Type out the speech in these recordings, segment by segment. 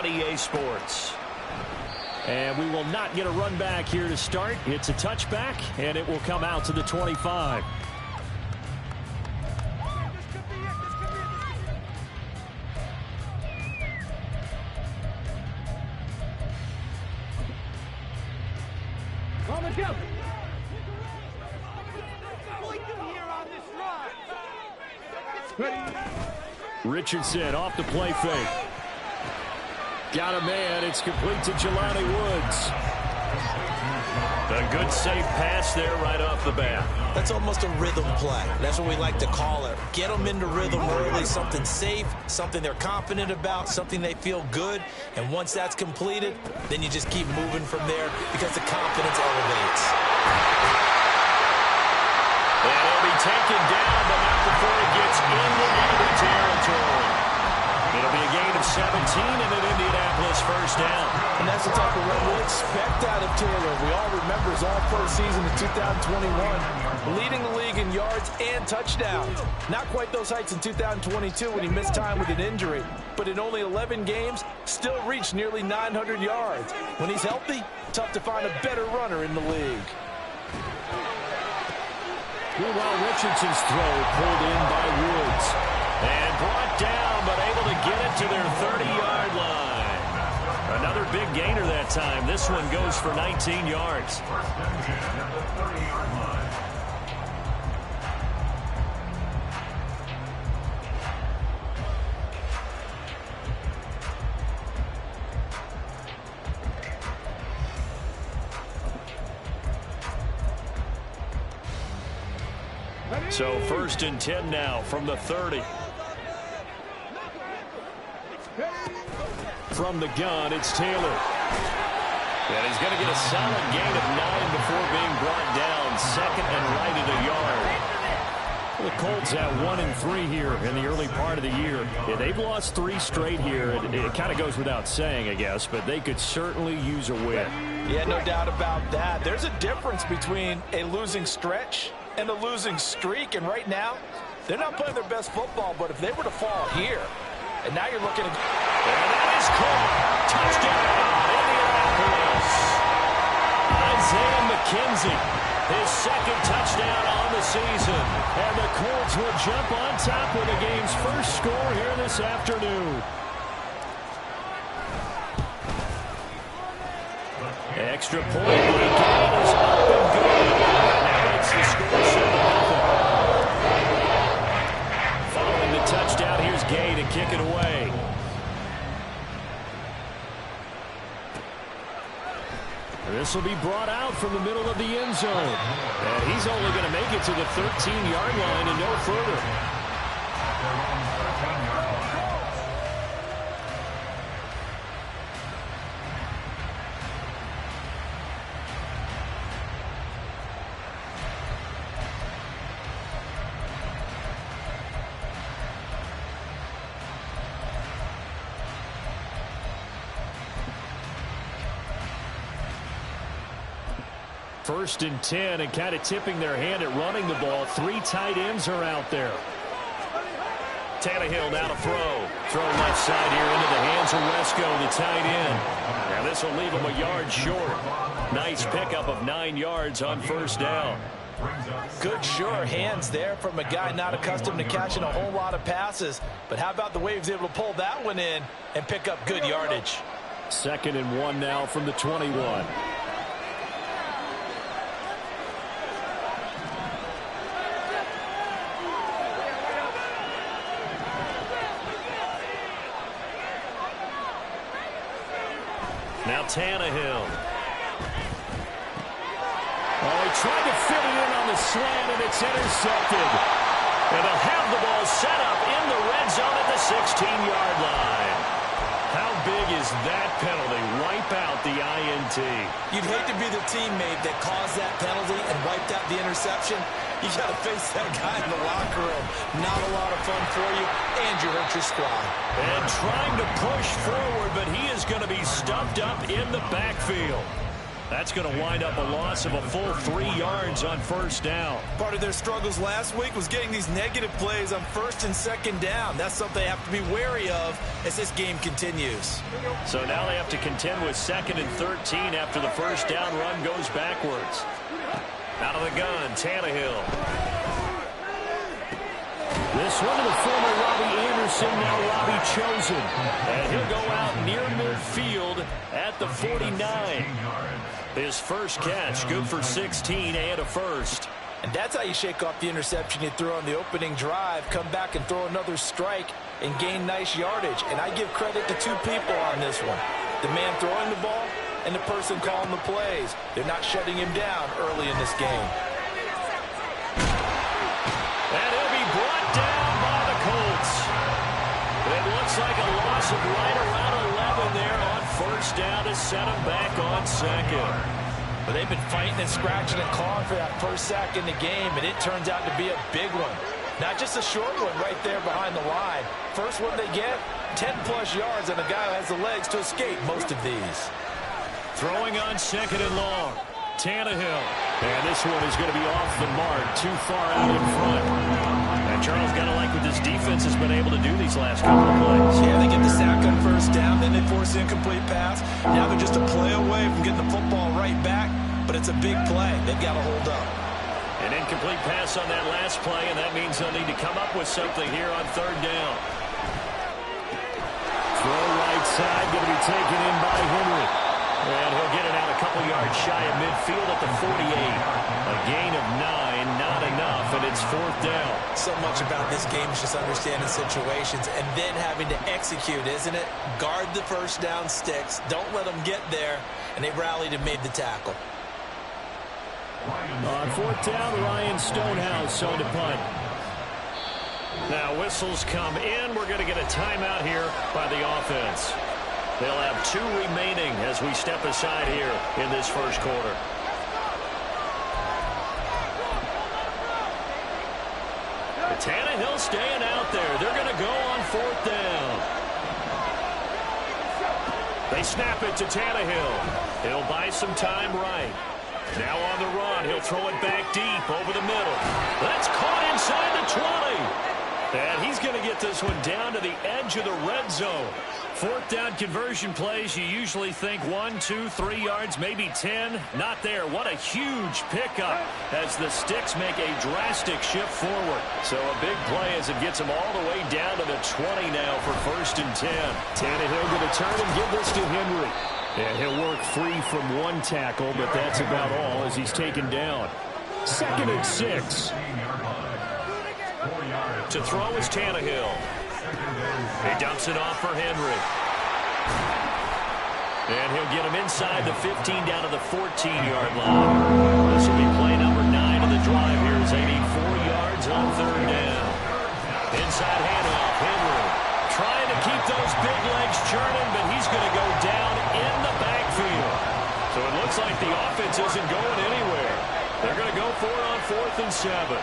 EA Sports. And we will not get a run back here to start. It's a touchback, and it will come out to the 25. Richardson off the play fake. Got a man. It's complete to Jelani Woods. A good safe pass there right off the bat. That's almost a rhythm play. That's what we like to call it. Get them into rhythm early, something safe, something they're confident about, something they feel good. And once that's completed, then you just keep moving from there because the confidence elevates. And it'll be taken down, but not before it gets into enemy territory. It'll be a gain of 17 and an Indianapolis first down. And that's the type of run we expect out of Taylor. We all remember his all-pro season in 2021, leading the league in yards and touchdowns. Not quite those heights in 2022 when he missed time with an injury, but in only 11 games, still reached nearly 900 yards. When he's healthy, tough to find a better runner in the league. Meanwhile, Richardson's throw pulled in by Woods. And brought down, but able to get it to their 30-yard line. Another big gainer that time. This one goes for 19 yards. So 1st and 10 now from the 30. From the gun, it's Taylor. And he's going to get a solid gain of 9 before being brought down. 2nd and right at a yard. The Colts at 1 and 3 here in the early part of the year. Yeah, they've lost 3 straight here. It kind of goes without saying, I guess, but they could certainly use a win. Yeah, no doubt about that. There's a difference between a losing stretch and a losing streak, and right now, they're not playing their best football, but if they were to fall here, and now you're looking at... And that is caught. Touchdown, Indianapolis. Isaiah McKenzie, his 2nd touchdown on the season. And the Colts will jump on top with the game's first score here this afternoon. Extra point. The game is up and good. Now it's the score 7-0. Following the touchdown, here's Gay to kick it away. This will be brought out from the middle of the end zone. And he's only going to make it to the 13-yard line and no further. First and 10, and kind of tipping their hand at running the ball. 3 tight ends are out there. Tannehill now to throw. Throw left side here into the hands of Wesco, the tight end. Now this will leave him a yard short. Nice pickup of 9 yards on first down. Good sure hands there from a guy not accustomed to catching a whole lot of passes. But how about the way he was able to pull that one in and pick up good yardage? 2nd and 1 now from the 21. Now Tannehill. Oh, he tried to fit it in on the slant, and it's intercepted. And they'll have the ball set up in the red zone at the 16-yard line. How big is that penalty? Wipe out the INT. You'd hate to be the teammate that caused that penalty and wiped out the interception. You got to face that guy in the locker room. Not a lot of fun for you, and you hurt your squad. And trying to push forward, but he is going to be stuffed up in the backfield. That's going to wind up a loss of a full 3 yards on first down. Part of their struggles last week was getting these negative plays on first and second down. That's something they have to be wary of as this game continues. So now they have to contend with 2nd and 13 after the first down run goes backwards. Out of the gun, Tannehill. This one to the former Robbie Anderson, now Robbie Chosen. And he'll go out near midfield at the 49. His first catch, good for 16 and a first. And that's how you shake off the interception you threw on the opening drive, come back and throw another strike and gain nice yardage. And I give credit to 2 people on this one. The man throwing the ball and the person calling the plays. They're not shutting him down early in this game. And he'll be brought down by the Colts. It looks like a loss of right around 11 there on first down to set him back on 2nd. But they've been fighting and scratching and clawing for that first sack in the game, and it turns out to be a big one. Not just a short one right there behind the line. First one they get, 10-plus yards, and a guy who has the legs to escape most of these. Throwing on 2nd and long. Tannehill. And this one is going to be off the mark, too far out in front. And Charles got to like what this defense has been able to do these last couple of plays. Yeah, they get the sack on first down, then they force the incomplete pass. Now they're just a play away from getting the football right back, but it's a big play. They've got to hold up. An incomplete pass on that last play, and that means they'll need to come up with something here on 3rd down. Throw right side, going to be taken in by Henry. And he'll get it out a couple yards shy of midfield at the 48. A gain of 9, not enough, and it's 4th down. So much about this game is just understanding situations and then having to execute, isn't it? Guard the first down sticks. Don't let them get there. And they rallied and made the tackle. On 4th down, Ryan Stonehouse on to punt. Now whistles come in. We're going to get a timeout here by the offense. They'll have 2 remaining as we step aside here in this first quarter. Tannehill staying out there. They're going to go on 4th down. They snap it to Tannehill. He'll buy some time right. Now on the run. He'll throw it back deep over the middle. That's caught inside the 20. And he's going to get this one down to the edge of the red zone. 4th down conversion plays, you usually think 1, 2, 3 yards, maybe 10. Not there. What a huge pickup as the sticks make a drastic shift forward. So a big play as it gets him all the way down to the 20 now for 1st and 10. Tannehill going to turn and give this to Henry. And he'll work free from 1 tackle, but that's about all as he's taken down. 2nd and 6. To throw is Tannehill. He dumps it off for Henry. And he'll get him inside the 15 down to the 14-yard line. This will be play number 9 of the drive here as they need 4 yards on 3rd down. Inside handoff, Henry. Trying to keep those big legs churning, but he's going to go down in the backfield. So it looks like the offense isn't going anywhere. They're going to go for it on 4th and 7.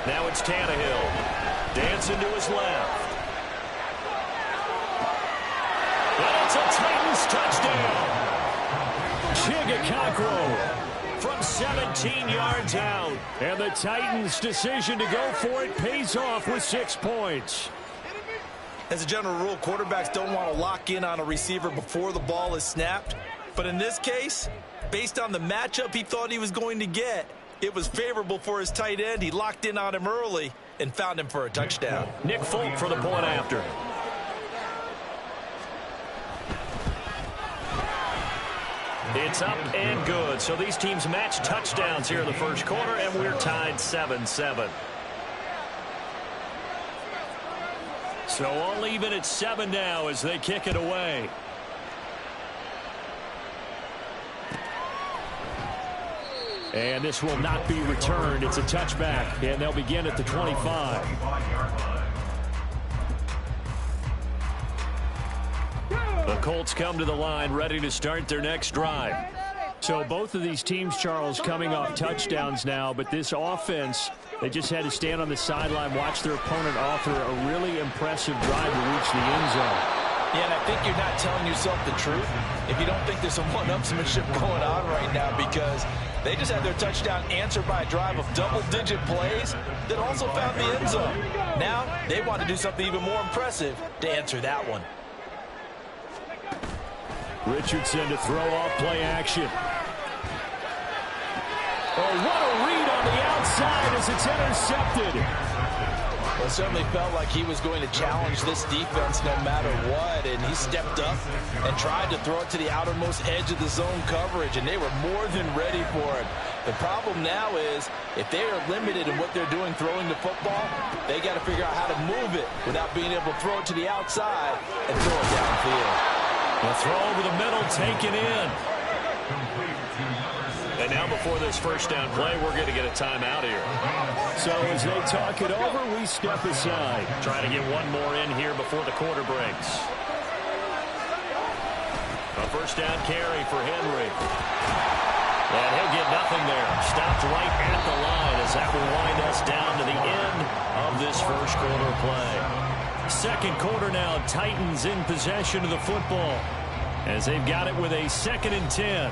Now it's Tannehill. Dancing to his left. And it's a Titans touchdown. Chigakakwo from 17 yards out. And the Titans' decision to go for it pays off with 6 points. As a general rule, quarterbacks don't want to lock in on a receiver before the ball is snapped. But in this case, based on the matchup he thought he was going to get, it was favorable for his tight end. He locked in on him early and found him for a touchdown. Nick Folk for the point after. It's up and good. So these teams match touchdowns here in the first quarter, and we're tied 7-7. So all even at 7 now as they kick it away. And this will not be returned. It's a touchback, and they'll begin at the 25. The Colts come to the line ready to start their next drive. So both of these teams, Charles, coming off touchdowns now, but this offense, they just had to stand on the sideline, watch their opponent offer a really impressive drive to reach the end zone. Yeah, and I think you're not telling yourself the truth if you don't think there's some one-upsmanship going on right now, because they just had their touchdown answered by a drive of double-digit plays that also found the end zone. Now they want to do something even more impressive to answer that one. Richardson to throw off play action. Oh, what a read on the outside as it's intercepted. Well, it certainly felt like he was going to challenge this defense no matter what, and he stepped up and tried to throw it to the outermost edge of the zone coverage, and they were more than ready for it. The problem now is if they are limited in what they're doing throwing the football, they got to figure out how to move it without being able to throw it to the outside and throw it downfield. The throw over the middle, taken in. And now before this first down play, we're going to get a timeout here. So as they talk it over, we step aside. Trying to get one more in here before the quarter breaks. A first down carry for Henry. And he'll get nothing there. Stopped right at the line as that will wind us down to the end of this first quarter play. Second quarter now, Titans in possession of the football as they've got it with a 2nd and 10.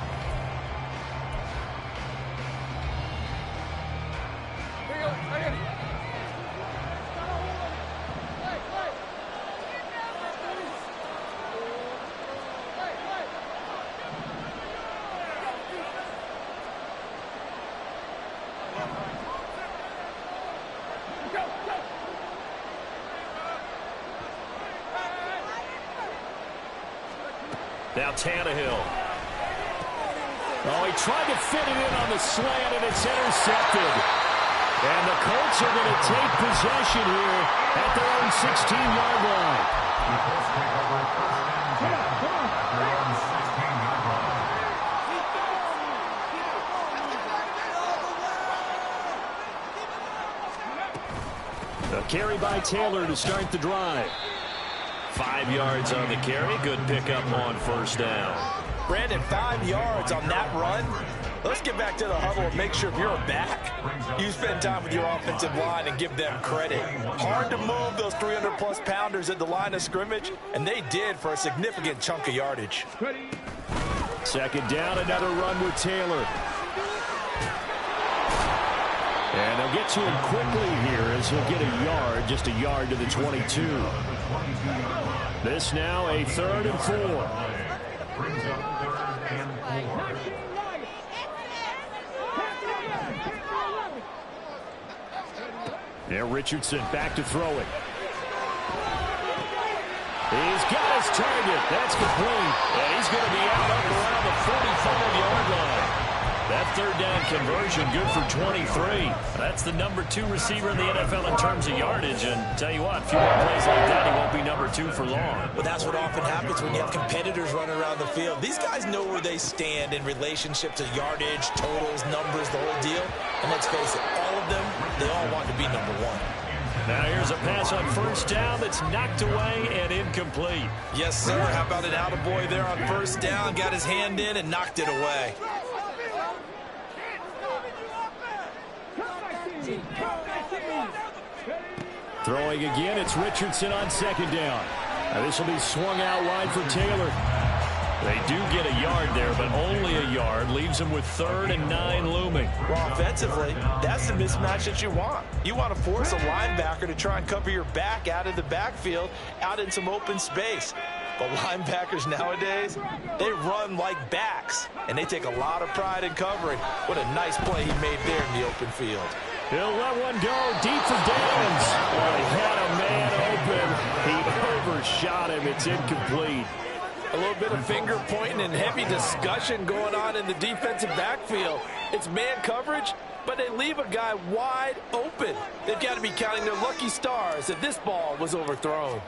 Now Tannehill. Oh, he tried to fit it in on the slant, and it's intercepted. And the Colts are going to take possession here at their own 16-yard line. A carry by Taylor to start the drive. 5 yards on the carry. Good pickup on first down. Brandon, 5 yards on that run. Let's get back to the huddle and make sure if you're a back, you spend time with your offensive line and give them credit. Hard to move those 300-plus pounders at the line of scrimmage, and they did for a significant chunk of yardage. Second down, another run with Taylor. And they'll get to him quickly here as he'll get a yard, just a yard to the 22. This now a 3rd and 4. There, Richardson back to throw it. He's got his target. That's complete. And he's going to be out up around the 45-yard line. That third down conversion good for 23. That's the number 2 receiver in the NFL in terms of yardage. And tell you what, a few more plays like that, he won't be number 2 for long. Well, that's what often happens when you have competitors running around the field. These guys know where they stand in relationship to yardage, totals, numbers, the whole deal. And let's face it, all of them, they all want to be number 1. Now here's a pass on first down that's knocked away and incomplete. Yes, sir. How about an attaboy there on first down? Got his hand in and knocked it away. Throwing again, it's Richardson on second down. Now this will be swung out wide for Taylor. They do get a yard there, but only a yard. Leaves them with 3rd and 9 looming. Well, offensively, that's the mismatch that you want. You want to force a linebacker to try and cover your back out of the backfield, out in some open space. But linebackers nowadays, they run like backs, and they take a lot of pride in covering. What a nice play he made there in the open field. He'll let one go deep for Downs. Oh, he had a man open. He overshot him. It's incomplete. A little bit of finger pointing and heavy discussion going on in the defensive backfield. It's man coverage, but they leave a guy wide open. They've got to be counting their lucky stars that this ball was overthrown.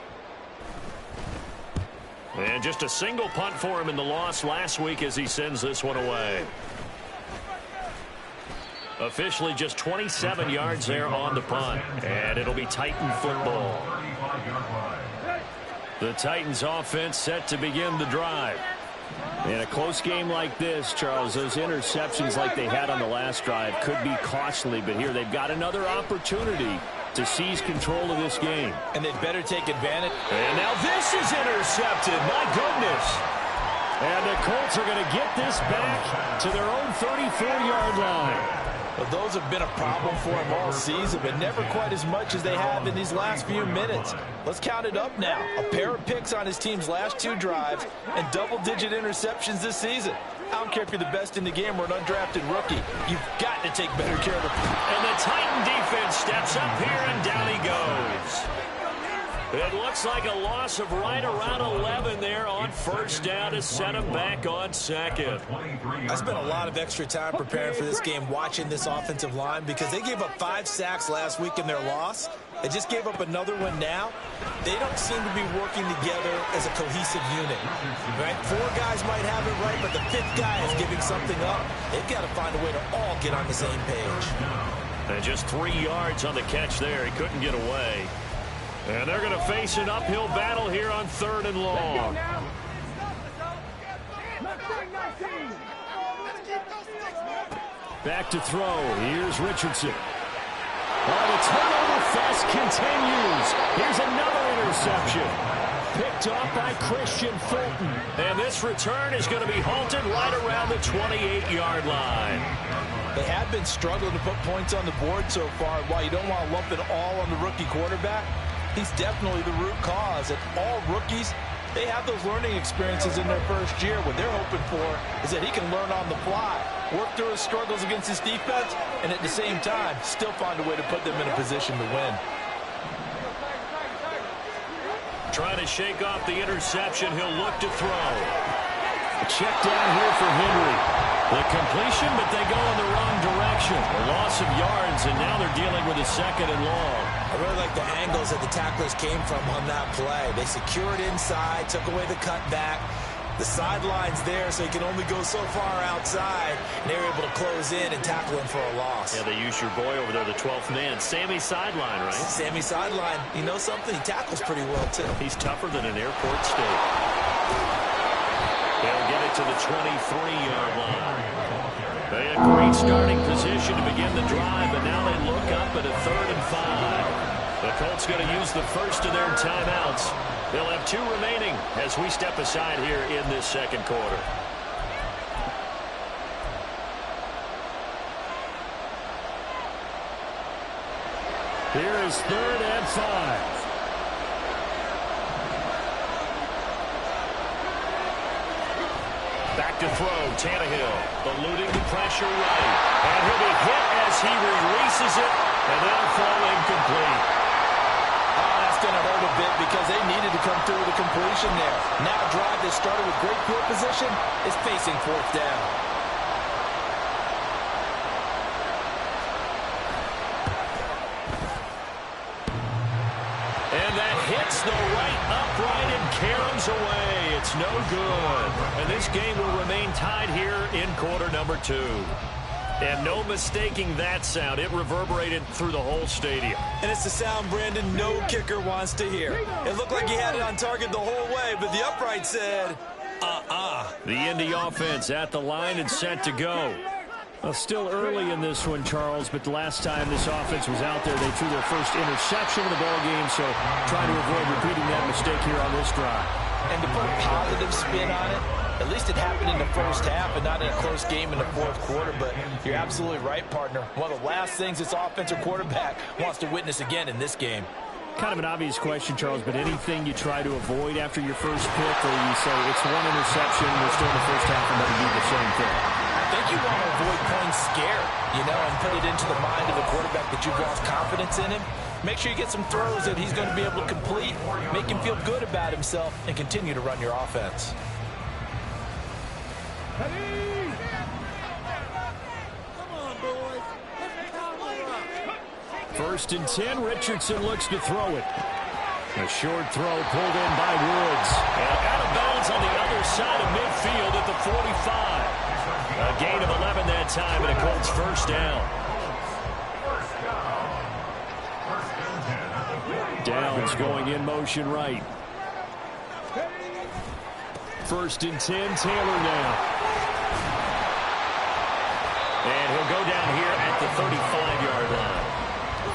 And just a single punt for him in the loss last week as he sends this one away. Officially just 27 yards there on the punt. And it'll be Titan football. The Titans offense set to begin the drive. In a close game like this, Charles, those interceptions like they had on the last drive could be costly, but here they've got another opportunity to seize control of this game. And they'd better take advantage. And now this is intercepted. My goodness. And the Colts are going to get this back to their own 34-yard line. Well, those have been a problem for him all season, but never quite as much as they have in these last few minutes. Let's count it up now. A pair of picks on his team's last 2 drives and double-digit interceptions this season. I don't care if you're the best in the game or an undrafted rookie. You've got to take better care of it. And the Titan defense steps up here, and down he goes. It looks like a loss of right around 11 there on first down to set him back on second. I spent a lot of extra time preparing for this game watching this offensive line because they gave up 5 sacks last week in their loss. They just gave up another one now. They don't seem to be working together as a cohesive unit. Right? 4 guys might have it right, but the 5th guy is giving something up. They've got to find a way to all get on the same page. And just 3 yards on the catch there. He couldn't get away. And they're going to face an uphill battle here on 3rd and long. Back to throw. Here's Richardson. Oh, the turnover fest continues. Here's another interception. Picked off by Christian Fulton. And this return is going to be halted right around the 28-yard line. They have been struggling to put points on the board so far. While you don't want to lump it all on the rookie quarterback, he's definitely the root cause. And all rookies, they have those learning experiences in their first year. What they're hoping for is that he can learn on the fly, work through his struggles against his defense, and at the same time, still find a way to put them in a position to win. Trying to shake off the interception. He'll look to throw. A check down here for Henry. The completion, but they go in the wrong direction. A loss of yards, and now they're dealing with a 2nd and long. I really like the angles that the tacklers came from on that play. They secured inside, took away the cutback. The sideline's there, so he can only go so far outside. And they were able to close in and tackle him for a loss. Yeah, they used your boy over there, the 12th man. Sammy Sideline, right? Sammy Sideline. You know something? He tackles pretty well, too. He's tougher than an airport steak. They'll get it to the 23-yard line. They had a great starting position to begin the drive, but now they look up at a 3rd and 5. The Colts going to use the first of their timeouts. They'll have 2 remaining as we step aside here in this 2nd quarter. Here is 3rd and 5. Back to throw, Tannehill, eluding the pressure right. And he'll be hit as he releases it, and they'll fall incomplete. Oh, that's going to hurt a bit because they needed to come through with a completion there. Now a drive that started with great field position is facing 4th down. And that hits the right upright and caroms away. It's no good. And this game will remain tied here in quarter number 2. And no mistaking that sound. It reverberated through the whole stadium. And it's the sound, Brandon, no kicker wants to hear. It looked like he had it on target the whole way, but the upright said, The Indy offense at the line and set to go. Well, still early in this one, Charles, but the last time this offense was out there, they threw their first interception of the ball game, so trying to avoid repeating that mistake here on this drive. And to put a positive spin on it, at least it happened in the first half and not in a close game in the 4th quarter, but you're absolutely right, partner. One of the last things this offensive quarterback wants to witness again in this game. Kind of an obvious question, Charles, but anything you try to avoid after your first pick, or you say it's 1 interception, we're still in the first half, and then do the same thing? I think you want to avoid playing scared, and put it into the mind of the quarterback that you've lost confidence in him. Make sure you get some throws that he's going to be able to complete, make him feel good about himself, and continue to run your offense. First and 10, Richardson looks to throw it. A short throw pulled in by Woods. And out of bounds on the other side of midfield at the 45. A gain of 11 that time, and a Colts first down. Downs going in motion right. First and 10, Taylor now. And he'll go down here at the 35-yard line.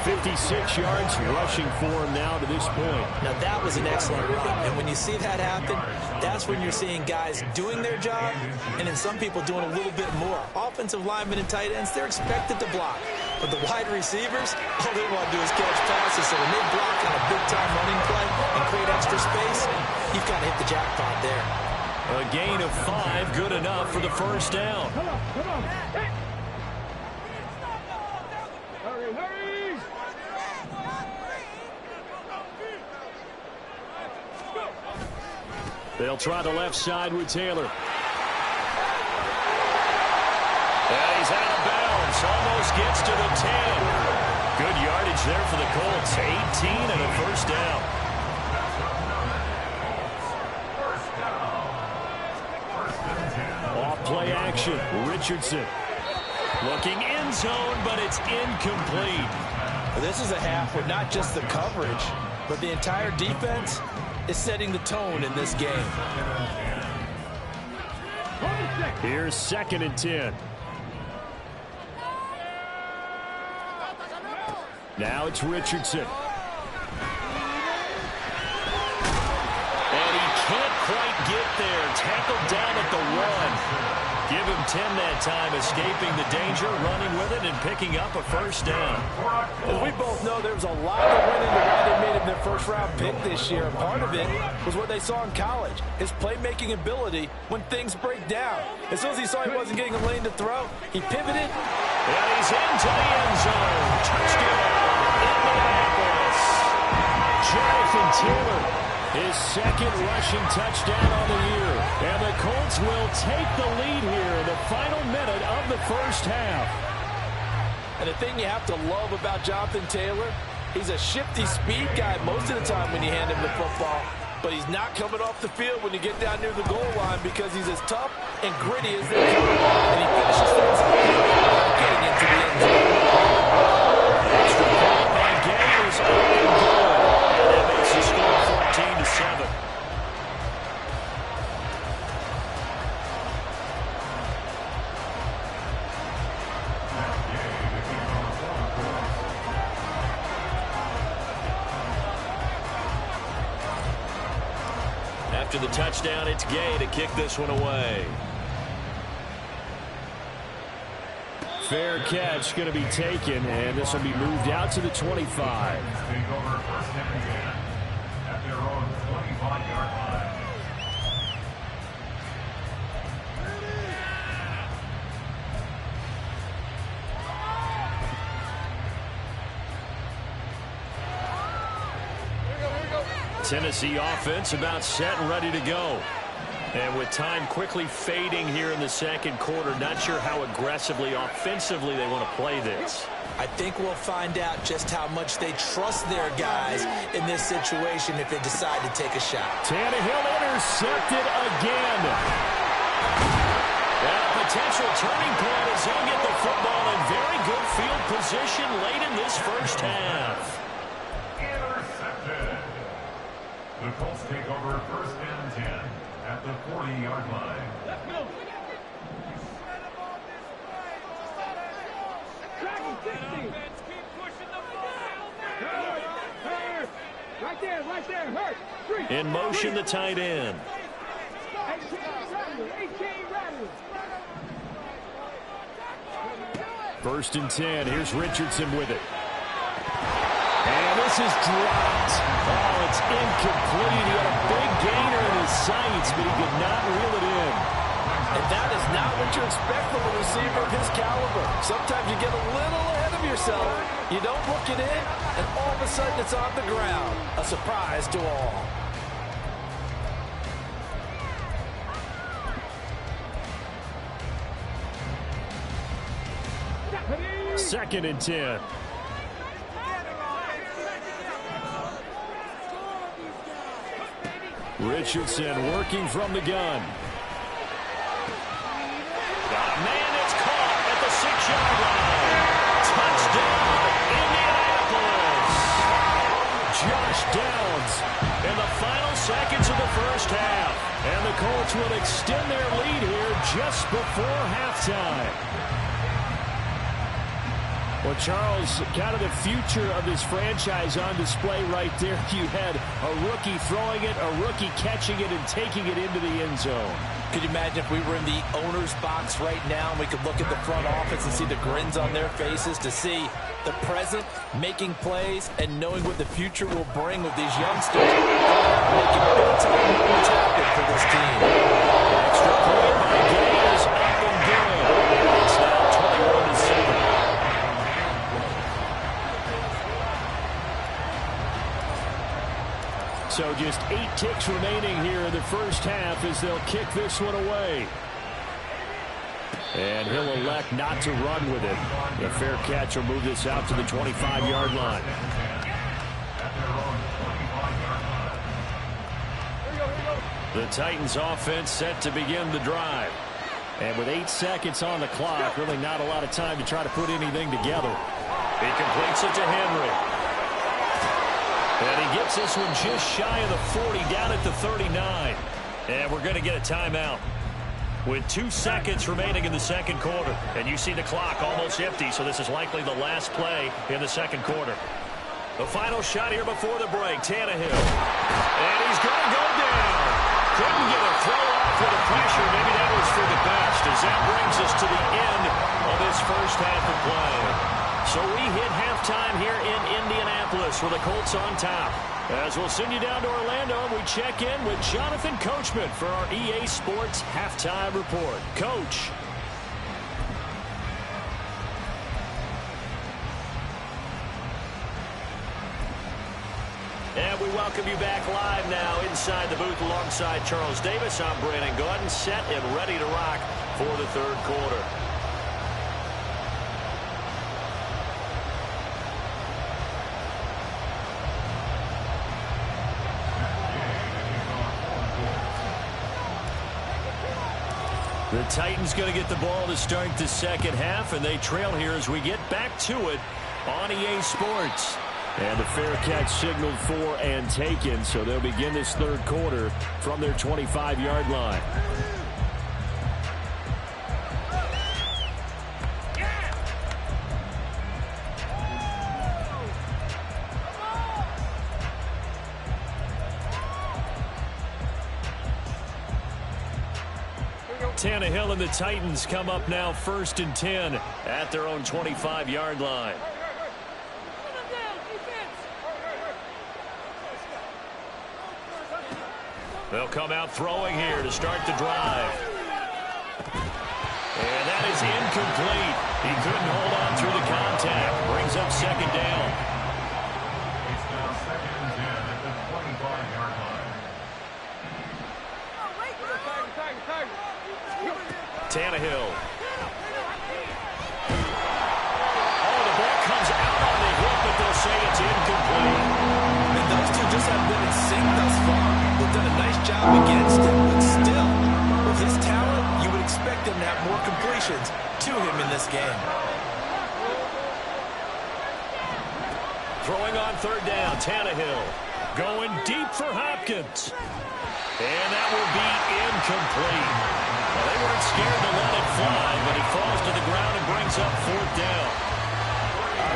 56 yards rushing for him now to this point. Now, that was an excellent run. And when you see that happen, that's when you're seeing guys doing their job and then some people doing a little bit more. Offensive linemen and tight ends, they're expected to block. But the wide receivers, all they want to do is catch passes. So when they block on a big-time running play and create extra space, you've got to hit the jackpot there. A gain of 5, good enough for the first down. Come on. Hey. Hurry. They'll try the left side with Taylor. And he's out of bounds. Almost gets to the 10. Good yardage there for the Colts. 18 and a first down. Off play action. Richardson. Looking end zone, but it's incomplete. This is a half where not just the coverage, but the entire defense is setting the tone in this game. Here's second and 10. Now it's Richardson. And he can't quite get there. Tackled down at the 1. Give him 10 that time, escaping the danger, running with it, and picking up a first down. As we both know, there was a lot that went into why they made him their first-round pick this year. And part of it was what they saw in college, his playmaking ability when things break down. As soon as he saw he wasn't getting a lane to throw, he pivoted. And he's into the end zone. Touchdown, Indianapolis. Jonathan Taylor, his second rushing touchdown on the year. And the Colts will take the lead here in the final minute of the first half. And the thing you have to love about Jonathan Taylor, he's a shifty speed guy most of the time when you hand him the football. But he's not coming off the field when you get down near the goal line because he's as tough and gritty as they come. And he finishes things getting into the end zone. Extra point by Gay is up and good. And that makes the score 14-7. After the touchdown, it's Gay to kick this one away. Fair catch going to be taken, and this will be moved out to the 25. At their own 25-yard line. Tennessee offense about set and ready to go. And with time quickly fading here in the second quarter, not sure how aggressively, offensively they want to play this. I think we'll find out just how much they trust their guys in this situation if they decide to take a shot. Tannehill intercepted again. And a potential turning point as he'll get the football in very good field position late in this first half. Intercepted. The Colts take over first and 10 at the 40-yard line. Let's go. Tracking 60. Keep pushing the ball. Hurt. Right there. Hurt. In motion, the tight end. 18 Rattlers. First and 10. Here's Richardson with it. And this is dropped. Oh, it's incomplete. He had a big gainer in his sights, but he could not reel it in. And that is not what you expect from a receiver of his caliber. Sometimes you get a little ahead of yourself. You don't look it in, and all of a sudden it's on the ground. A surprise to all. Second and 10. Richardson working from the gun. Got a man that's caught at the 6-yard line. Touchdown, Indianapolis. Josh Downs in the final seconds of the first half. And the Colts will extend their lead here just before halftime. Well, Charles, kind of the future of this franchise on display right there. You had a rookie throwing it, a rookie catching it, and taking it into the end zone. Could you imagine if we were in the owner's box right now and we could look at the front office and see the grins on their faces, to see the present making plays and knowing what the future will bring with these youngsters making big-time moves happen for this team. Extra point by Gay is up and good. It's now 21-7. So just 8 ticks remaining here in the first half as they'll kick this one away. And he'll elect not to run with it. The fair catch will move this out to the 25-yard line. The Titans offense set to begin the drive. And with 8 seconds on the clock, really not a lot of time to try to put anything together. He completes it to Henry. And he gets this one just shy of the 40, down at the 39. And we're going to get a timeout with 2 seconds remaining in the second quarter. And you see the clock almost empty, so this is likely the last play in the second quarter. The final shot here before the break, Tannehill. And he's going to go down. Couldn't get a throw off with the pressure. Maybe that was for the best, as that brings us to the end of this first half of play. So we hit halftime here in Indianapolis with the Colts on top. As we'll send you down to Orlando, we check in with Jonathan Coachman for our EA Sports Halftime Report. Coach. And we welcome you back live now inside the booth alongside Charles Davis. I'm Brandon Gordon, set and ready to rock for the third quarter. The Titans going to get the ball to start the second half, and they trail here as we get back to it on EA Sports. And the fair catch signaled for and taken, so they'll begin this third quarter from their 25-yard line. Tannehill and the Titans come up now 1st and 10 at their own 25-yard line. They'll come out throwing here to start the drive. And that is incomplete. He couldn't hold on through the contact. Brings up second down. It's now 2nd and 10 at the 25-yard line. Tannehill. Oh, the ball comes out on the hit, but they'll say it's incomplete. And those two just have been in sync thus far. They've done a nice job against him, but still, with his talent, you would expect him to have more completions to him in this game. Throwing on third down, Tannehill. Going deep for Hopkins. And that will be incomplete. Well, they weren't scared to let it fly, but it falls to the ground and brings up 4th down.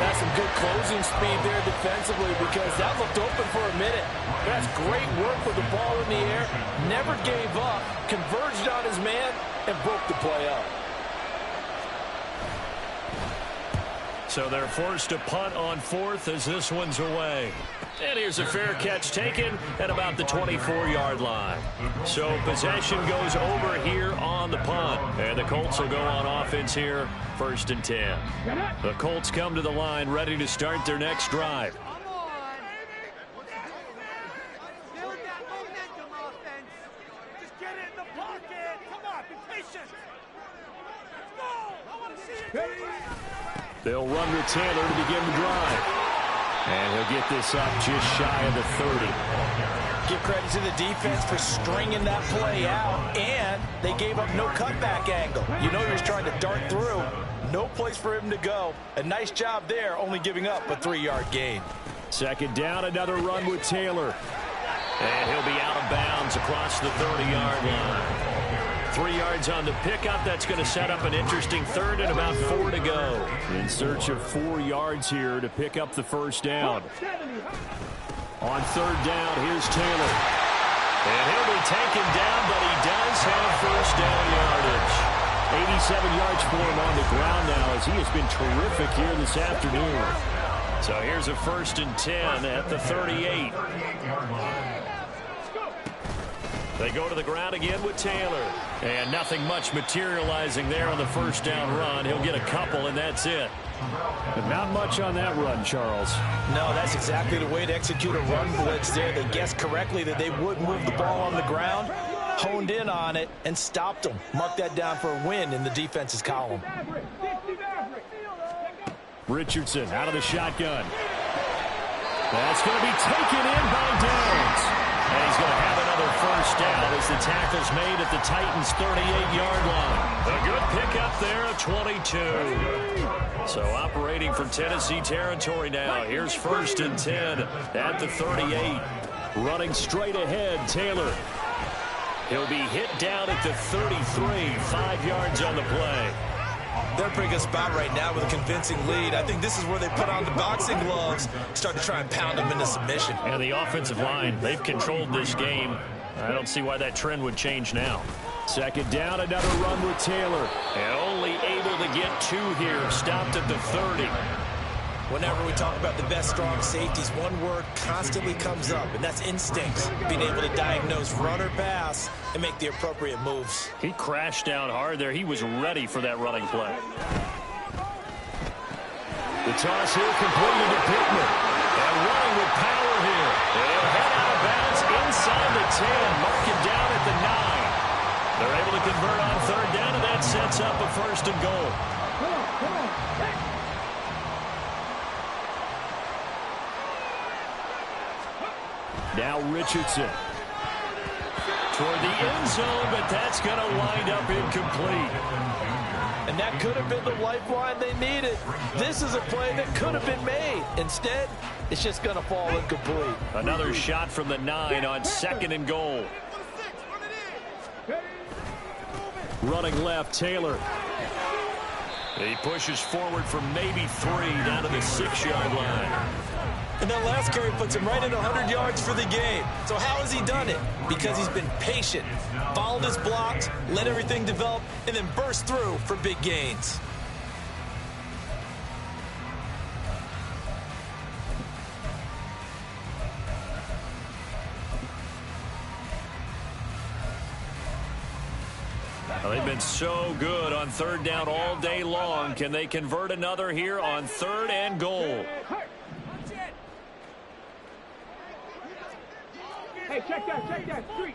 That's some good closing speed there defensively, because that looked open for a minute. That's great work with the ball in the air. Never gave up, converged on his man, and broke the play up. So they're forced to punt on 4th as this one's away. And here's a fair catch taken at about the 24-yard line. So possession goes over here on the punt. And the Colts will go on offense here, 1st and 10. The Colts come to the line ready to start their next drive. They'll run with Taylor to begin the drive. And he'll get this up just shy of the 30. Give credit to the defense for stringing that play out, and they gave up no cutback angle. You know he was trying to dart through. No place for him to go. A nice job there, only giving up a 3-yard gain. Second down, another run with Taylor. And he'll be out of bounds across the 30-yard line. 3 yards on the pickup. That's going to set up an interesting third and about 4 to go. In search of 4 yards here to pick up the first down. On third down, here's Taylor. And he'll be taken down, but he does have first down yardage. 87 yards for him on the ground now as he has been terrific here this afternoon. So here's a 1st and 10 at the 38. They go to the ground again with Taylor. And nothing much materializing there on the first down run. He'll get a couple, and that's it. But not much on that run, Charles. No, that's exactly the way to execute a run blitz there. They guessed correctly that they would move the ball on the ground, honed in on it, and stopped them. Mark that down for a win in the defense's column. Richardson out of the shotgun. That's going to be taken in by Downs. And he's going to have another first down as the tackle's made at the Titans' 38-yard line. A good pickup there at 22. So operating from Tennessee territory now. Here's 1st and 10 at the 38. Running straight ahead, Taylor. He'll be hit down at the 33, 5 yards on the play. They're a pretty good spot right now with a convincing lead. I think this is where they put on the boxing gloves, start to try and pound them into submission. And the offensive line, they've controlled this game. I don't see why that trend would change now. 2nd down, another run with Taylor. And only able to get 2 here, stopped at the 30. Whenever we talk about the best strong safeties, one word constantly comes up, and that's instincts. Being able to diagnose run or pass and make the appropriate moves. He crashed down hard there. He was ready for that running play. The toss here completed to Pittman. And running with power here. They'll head out of bounds inside the 10. Mark it down at the 9. They're able to convert on 3rd down, and that sets up a 1st and goal. Now Richardson. Toward the end zone, but that's going to wind up incomplete. And that could have been the lifeline they needed. This is a play that could have been made. Instead, it's just going to fall incomplete. Another shot from the 9 on 2nd and goal. Running left, Taylor. He pushes forward for maybe 3 down to the 6-yard line. And that last carry puts him right at 100 yards for the game. So how has he done it? Because he's been patient, followed his blocks, let everything develop, and then burst through for big gains. Well, they've been so good on 3rd down all day long. Can they convert another here on 3rd and goal? Hey, check that. Street.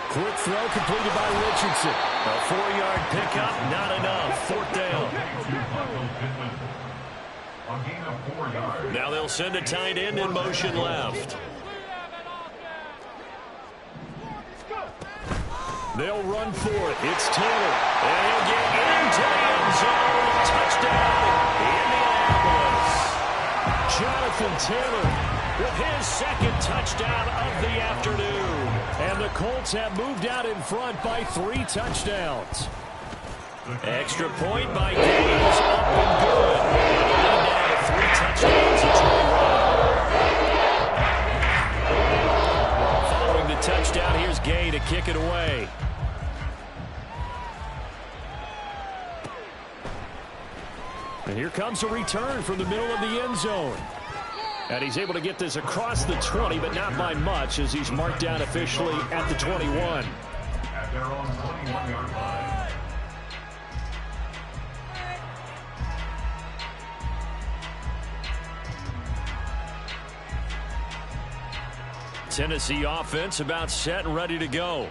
Quick throw completed by Richardson. A 4-yard pickup, not enough. 4th down. Now they'll send a tight end in motion left. They'll run for it. It's Taylor. And he'll get into the end zone. Touchdown, Indianapolis. Jonathan Taylor with his 2nd touchdown of the afternoon. And the Colts have moved out in front by 3 touchdowns. Extra point by Gaines, up and good. And down to 3 touchdowns in 21. Following the touchdown, here's Gay to kick it away. And here comes a return from the middle of the end zone. And he's able to get this across the 20, but not by much, as he's marked down officially at the 21. At their own 21-yard line. Tennessee offense about set and ready to go.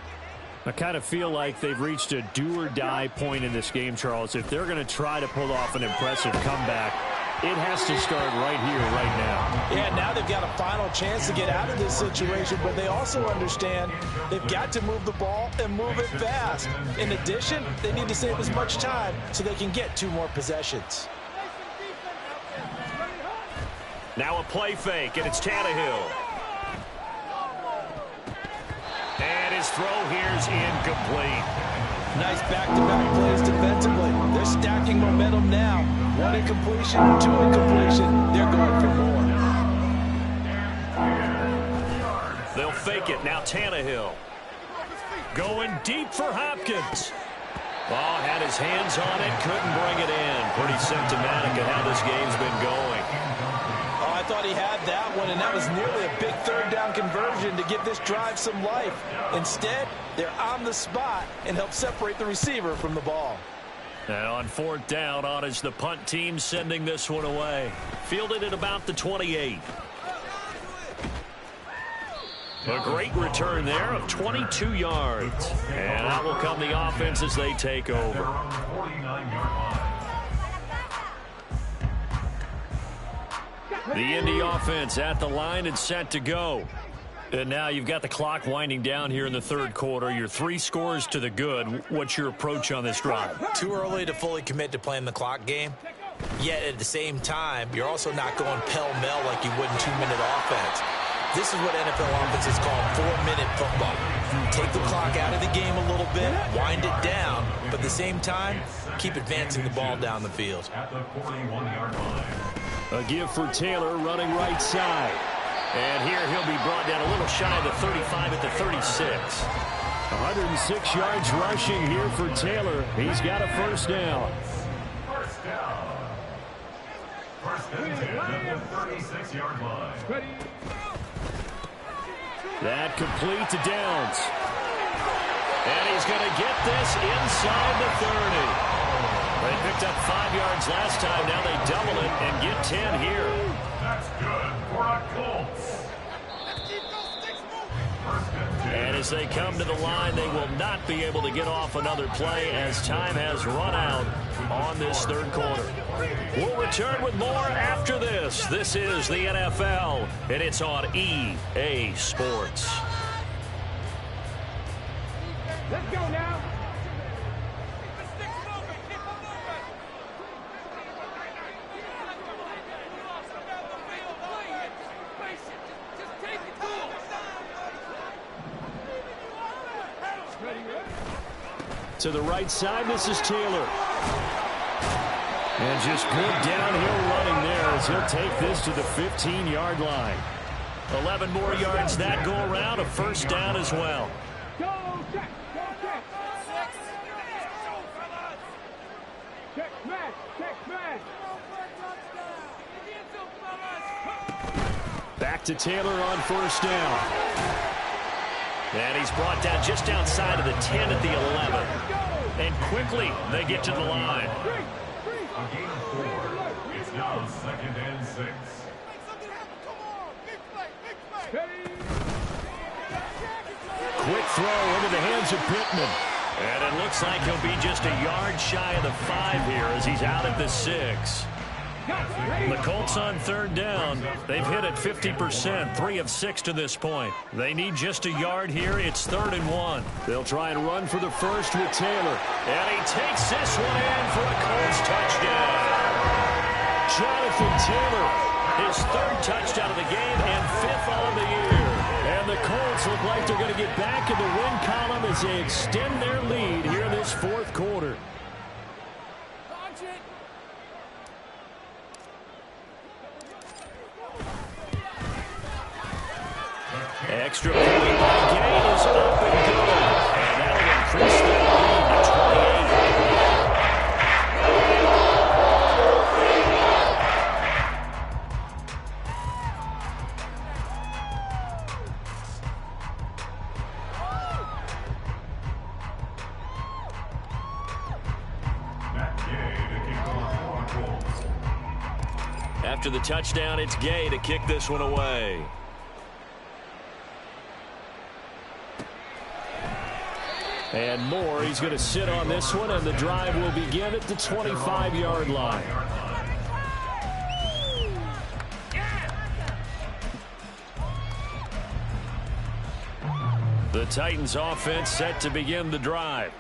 I kind of feel like they've reached a do-or-die point in this game, Charles. If they're going to try to pull off an impressive comeback, it has to start right here, right now. Yeah, now they've got a final chance to get out of this situation, but they also understand they've got to move the ball and move it fast. In addition, they need to save as much time so they can get 2 more possessions. Now a play fake, and it's Tannehill. And his throw here's incomplete. Nice back-to-back plays defensively. They're stacking momentum now. One incompletion, two incompletion. They're going for more. They'll fake it. Now Tannehill. Going deep for Hopkins. Oh, had his hands on it, couldn't bring it in. Pretty symptomatic of how this game's been going. Oh, I thought he had that one, and that was nearly a big third down conversion to give this drive some life. Instead, they're on the spot and help separate the receiver from the ball. And on fourth down, on is the punt team sending this one away. Fielded at about the 28. A great return there of 22 yards. And out will come the offense as they take over. The Indy offense at the line and set to go. And now you've got the clock winding down here in the third quarter. Your 3 scores to the good. What's your approach on this drive? Too early to fully commit to playing the clock game. Yet at the same time, you're also not going pell-mell like you would in 2-minute offense. This is what NFL offenses call 4-minute football. Take the clock out of the game a little bit, wind it down, but at the same time, keep advancing the ball down the field. At the 41-yard line. A give for Taylor running right side. And here he'll be brought down a little shy of the 35 at the 36. 106 yards rushing here for Taylor. He's got a first down. First down. First and 10 at the 36-yard line. That complete to Downs. And he's going to get this inside the 30. They picked up 5 yards last time. Now they double it and get 10 here. That's good for a Colts. And as they come to the line, they will not be able to get off another play as time has run out on this third quarter. We'll return with more after this. This is the NFL, and it's on EA Sports. Let's go now. To the right side, this is Taylor. And just good downhill running there as he'll take this to the 15-yard line. 11 more yards that go around, a first down as well. Go check. Go check. Check smash. Check smash. Back to Taylor on first down. And he's brought down just outside of the 10 at the 11. And quickly, they get to the line. A gain of 4. It's now 2nd and 6. Quick throw into the hands of Pittman. And it looks like he'll be just a yard shy of the 5 here as he's out at the 6. The Colts on third down. They've hit it 50%, 3 of 6 to this point. They need just a yard here. It's 3rd and 1. They'll try and run for the first with Taylor. And he takes this one in for a Colts touchdown. Jonathan Taylor, his 3rd touchdown of the game and 5th on the year. And the Colts look like they're going to get back in the win column as they extend their lead here in this 4th quarter. Extra point by Gay is up and good. And that'll increase that lead to 28. After the touchdown, it's Gay to kick this one away. And Moore, he's going to sit on this one, and the drive will begin at the 25-yard line. The Titans offense set to begin the drive.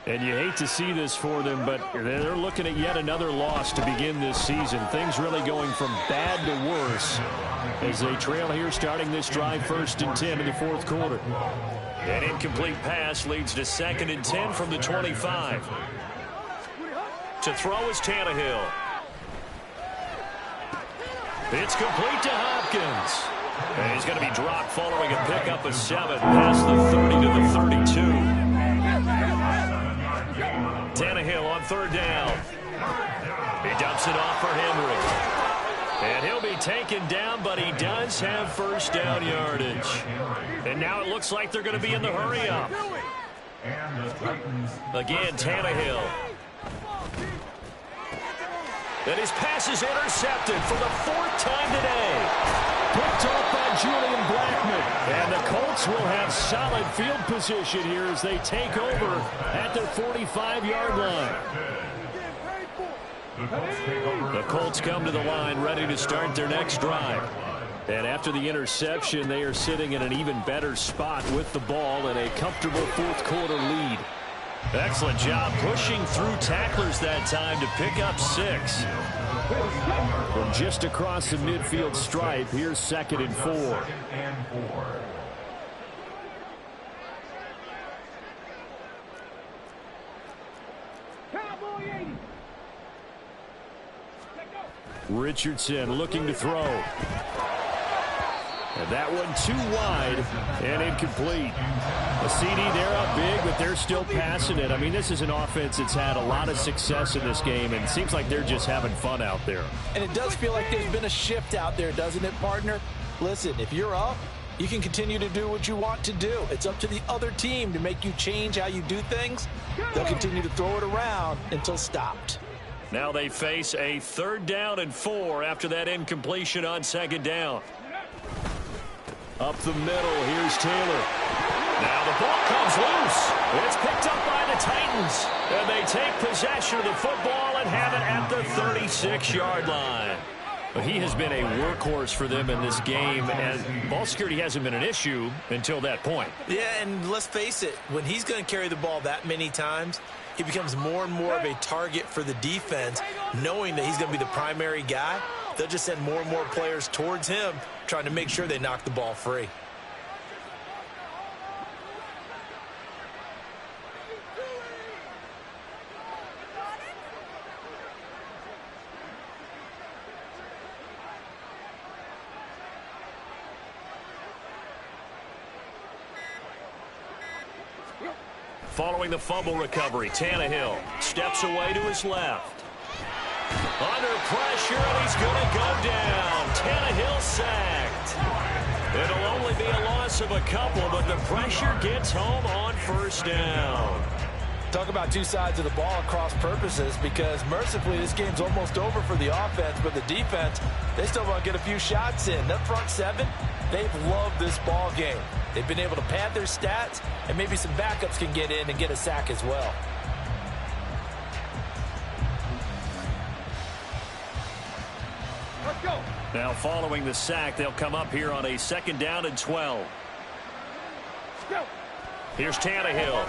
And you hate to see this for them, but they're looking at yet another loss to begin this season. Things really going from bad to worse as they trail here starting this drive 1st and 10 in the 4th quarter. An incomplete pass leads to 2nd and 10 from the 25. To throw is Tannehill. It's complete to Hopkins. And he's going to be dropped following a pickup of 7 past the 30 to the 32. Tannehill on 3rd down. He dumps it off for Henry. And he'll be taken down, but he does have 1st down yardage. And now it looks like they're going to be in the hurry-up. Again, Tannehill. And his pass is intercepted for the 4th time today. Picked off by Julian Blackman. And the Colts will have solid field position here as they take over at their 45-yard line. The Colts come to the line ready to start their next drive. And after the interception, they are sitting in an even better spot with the ball and a comfortable 4th quarter lead. Excellent job pushing through tacklers that time to pick up 6. From just across the midfield stripe, here's 2nd and 4. Richardson looking to throw. And that one too wide and incomplete. A CD, they're up big, but they're still passing it. I mean, this is an offense that's had a lot of success in this game, and it seems like they're just having fun out there. And it does feel like there's been a shift out there, doesn't it, partner? Listen, if you're up, you can continue to do what you want to do. It's up to the other team to make you change how you do things. They'll continue to throw it around until stopped. Now they face a 3rd down and 4 after that incompletion on 2nd down. Up the middle, here's Taylor. Now the ball comes loose. It's picked up by the Titans. And they take possession of the football and have it at the 36-yard line. But he has been a workhorse for them in this game, and ball security hasn't been an issue until that point. Yeah, and let's face it, when he's going to carry the ball that many times, he becomes more and more of a target for the defense, knowing that he's going to be the primary guy. They'll just send more and more players towards him, trying to make sure they knock the ball free. Following the fumble recovery, Tannehill steps away to his left. Under pressure, and he's going to go down. Tannehill sacked. It'll only be a loss of a couple, but the pressure gets home on 1st down. Talk about two sides of the ball at cross purposes, because mercifully this game's almost over for the offense, but the defense, they still want to get a few shots in. That front 7, they've loved this ball game. They've been able to pad their stats, and maybe some backups can get in and get a sack as well. Let's go. Now following the sack, they'll come up here on a 2nd down and 12. Go. Here's Tannehill.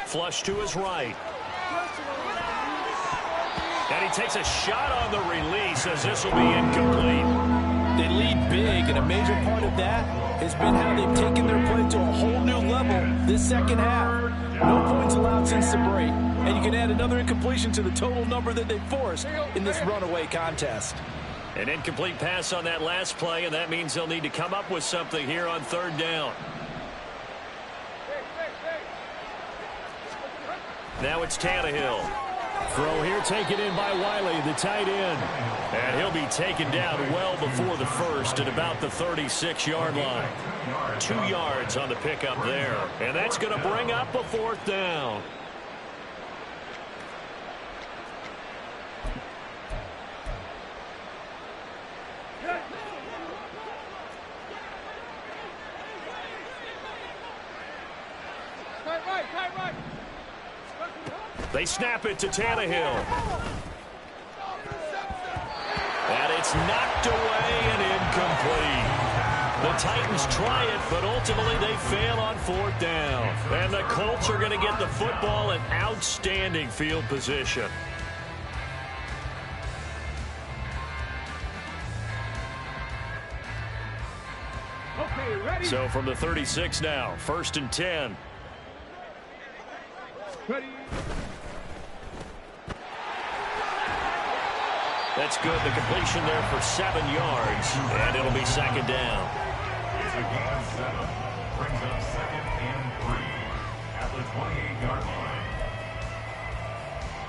Flush to his right. And he takes a shot on the release as this will be incomplete. They lead big, and a major part of that has been how they've taken their play to a whole new level this 2nd half. No points allowed since the break, and you can add another incompletion to the total number that they forced in this runaway contest. An incomplete pass on that last play, and that means they'll need to come up with something here on 3rd down. Now it's Tannehill. Throw here taken in by Wiley, the tight end. And he'll be taken down well before the 1st at about the 36-yard line. 2 yards on the pickup there. And that's going to bring up a 4th down. Right. They snap it to Tannehill. And it's knocked away and incomplete. The Titans try it, but ultimately they fail on fourth down. And the Colts are going to get the football in outstanding field position. Okay, ready. So from the 36 now, 1st and 10. Ready. That's good. The completion there for 7 yards, and it'll be 2nd down. It's a gain of 7. Brings up 2nd and 3 at the 28-yard line.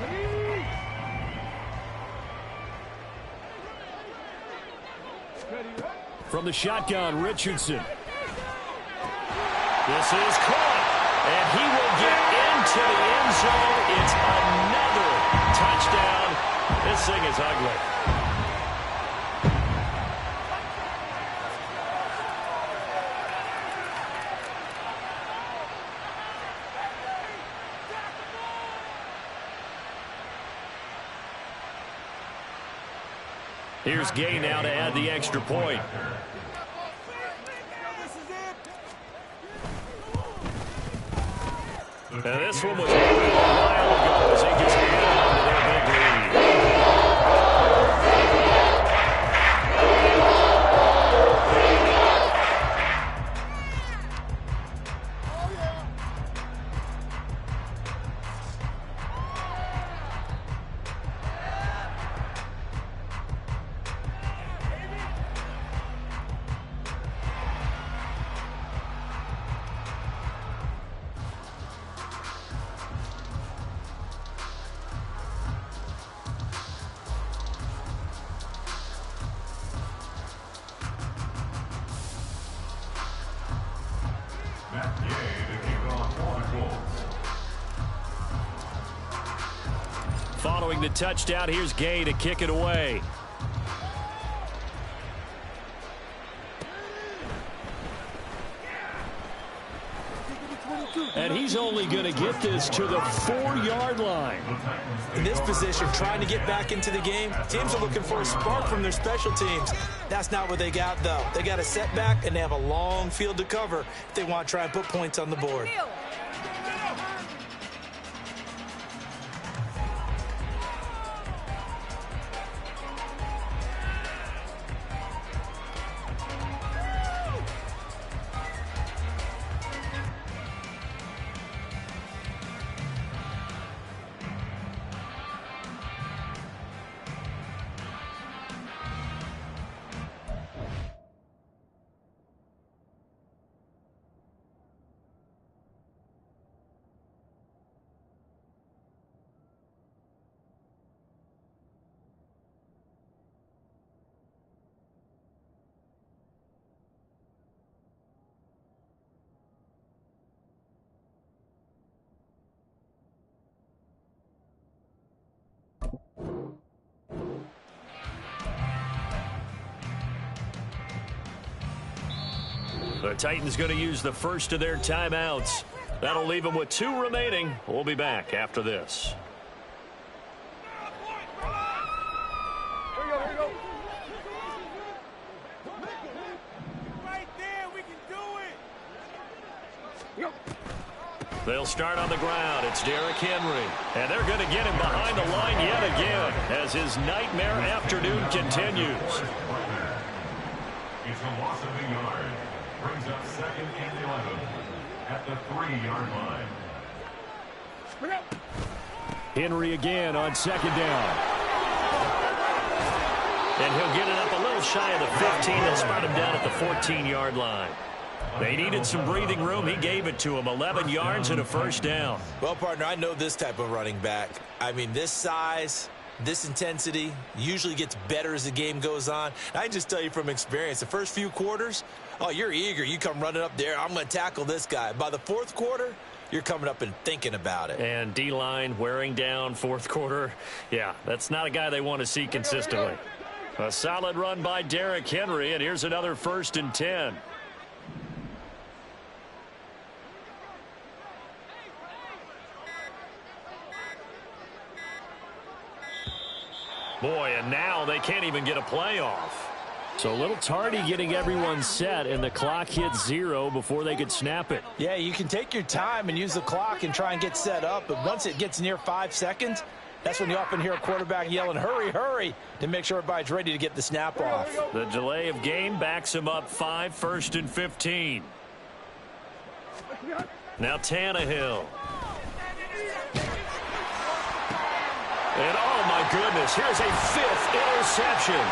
Ready. Ready. From the shotgun, Richardson. This is caught, and he will get into the end zone. It's another touchdown. This thing is ugly. Here's Gay now to add the extra point. And this one was a while ago as he just added on to their big lead. Following the touchdown, here's Gay to kick it away. And he's only going to get this to the 4-yard line. In this position, trying to get back into the game, teams are looking for a spark from their special teams. That's not what they got, though. They got a setback, and they have a long field to cover if they want to try and put points on the board. The Titans going to use the first of their timeouts. That'll leave them with 2 remaining. We'll be back after this. Here we go. Right there, we can do it. They'll start on the ground. It's Derrick Henry. And they're going to get him behind the line yet again as his nightmare afternoon continues. It's a loss of a yard. Brings up 2nd and 11 at the 3-yard line. Henry again on 2nd down. And he'll get it up a little shy of the 15. They'll spot him down at the 14-yard line. They needed some breathing room. He gave it to him. 11 yards and a 1st down. Well, partner, I know this type of running back. I mean, this size, this intensity usually gets better as the game goes on. I can just tell you from experience, the first few quarters, oh, you're eager. You come running up there. I'm going to tackle this guy. By the 4th quarter, you're coming up and thinking about it. And D-line wearing down 4th quarter. Yeah, that's not a guy they want to see consistently. A solid run by Derrick Henry, and here's another 1st and 10. Boy, and now they can't even get a play off. So a little tardy getting everyone set, and the clock hit 0 before they could snap it. Yeah, you can take your time and use the clock and try and get set up, but once it gets near 5 seconds, that's when you often hear a quarterback yelling, hurry, hurry, to make sure everybody's ready to get the snap off. The delay of game backs him up 5, 1st and 15. Now Tannehill. And oh my goodness, here's a 5th interception.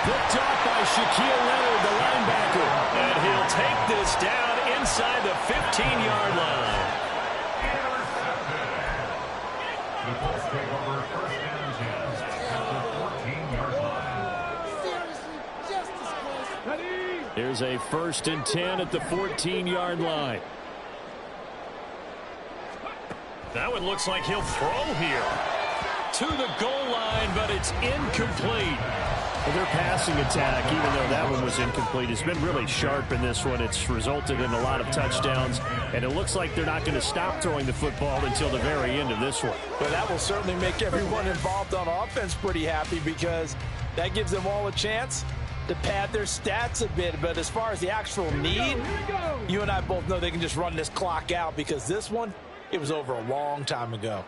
Picked off by Shaquille Leonard, the linebacker. And he'll take this down inside the 15-yard line. The Colts take over 1st and 10 at the 14-yard line. Here's a 1st and 10 at the 14-yard line. That one looks like he'll throw here. To the goal line, but it's incomplete. Well, their passing attack, even though that one was incomplete, has been really sharp in this one. It's resulted in a lot of touchdowns, and it looks like they're not going to stop throwing the football until the very end of this one. But that will certainly make everyone involved on offense pretty happy, because that gives them all a chance to pad their stats a bit. But as far as the actual need, you and I both know they can just run this clock out, because this one, it was over a long time ago.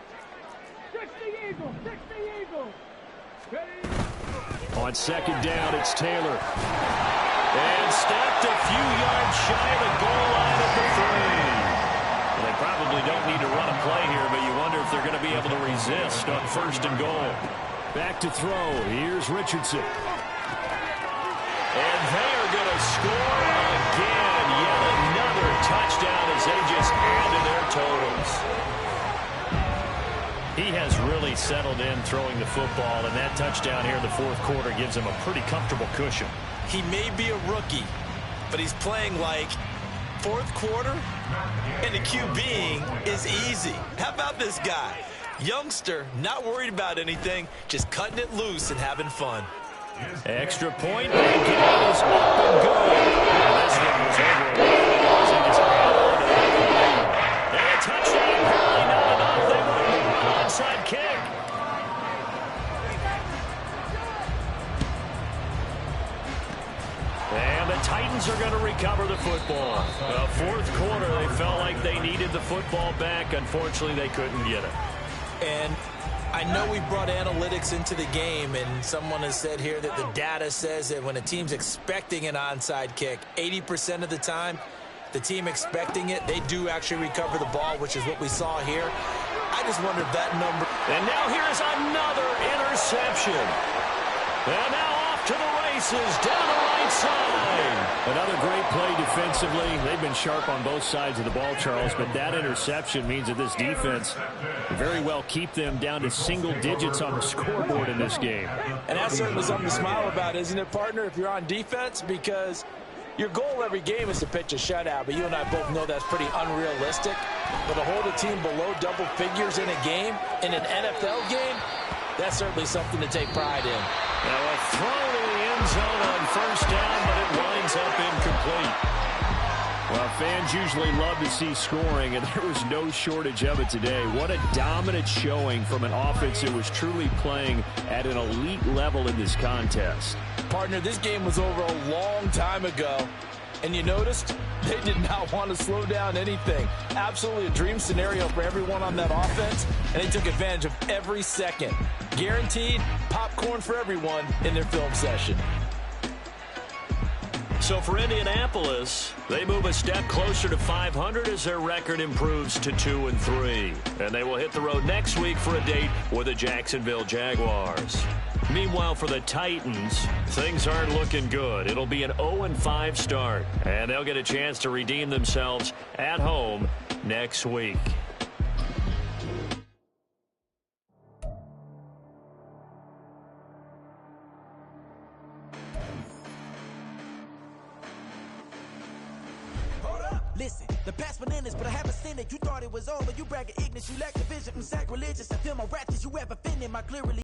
On 2nd down, it's Taylor. And stopped a few yards shy of the goal line at the 3. Well, they probably don't need to run a play here, but you wonder if they're going to be able to resist on 1st and goal. Back to throw. Here's Richardson. And they are going to score again. Yet another touchdown as they just add to their totals. He has really settled in throwing the football, and that touchdown here in the 4th quarter gives him a pretty comfortable cushion. He may be a rookie, but he's playing like 4th quarter, and the QBing is easy. How about this guy? Youngster, not worried about anything, just cutting it loose and having fun. Extra point, and it is up and good. And this one was over. And a touchdown, apparently not enough. They want an onside kick. And the Titans are going to recover the football. The 4th quarter, they felt like they needed the football back. Unfortunately, they couldn't get it. And I know we brought analytics into the game, and someone has said here that the data says that when a team's expecting an onside kick, 80% of the time, the team expecting it, they do actually recover the ball, which is what we saw here. I just wonder if that number... And now here's another interception. And now off to the races, down the right side. Another great play defensively. They've been sharp on both sides of the ball, Charles, but that interception means that this defense very well keep them down to single digits on the scoreboard in this game. And that's certainly something to smile about, isn't it, partner, if you're on defense? Because your goal every game is to pitch a shutout, but you and I both know that's pretty unrealistic. But to hold a team below double figures in a game, in an NFL game, that's certainly something to take pride in. Now a throw to the end zone on 1st down, but it winds up incomplete. Well, fans usually love to see scoring, and there was no shortage of it today. What a dominant showing from an offense that was truly playing at an elite level in this contest. Partner, this game was over a long time ago, and you noticed they did not want to slow down anything. Absolutely a dream scenario for everyone on that offense, and they took advantage of every second. Guaranteed popcorn for everyone in their film session. So for Indianapolis, they move a step closer to 500 as their record improves to 2-3. And they will hit the road next week for a date with the Jacksonville Jaguars. Meanwhile, for the Titans, things aren't looking good. It'll be an 0-5 start, and they'll get a chance to redeem themselves at home next week. Listen, the past bananas, but I haven't seen it. You thought it was over. You bragging ignorance. You lack the vision from sacrilegious. I feel my wrath as you ever offended. My clearly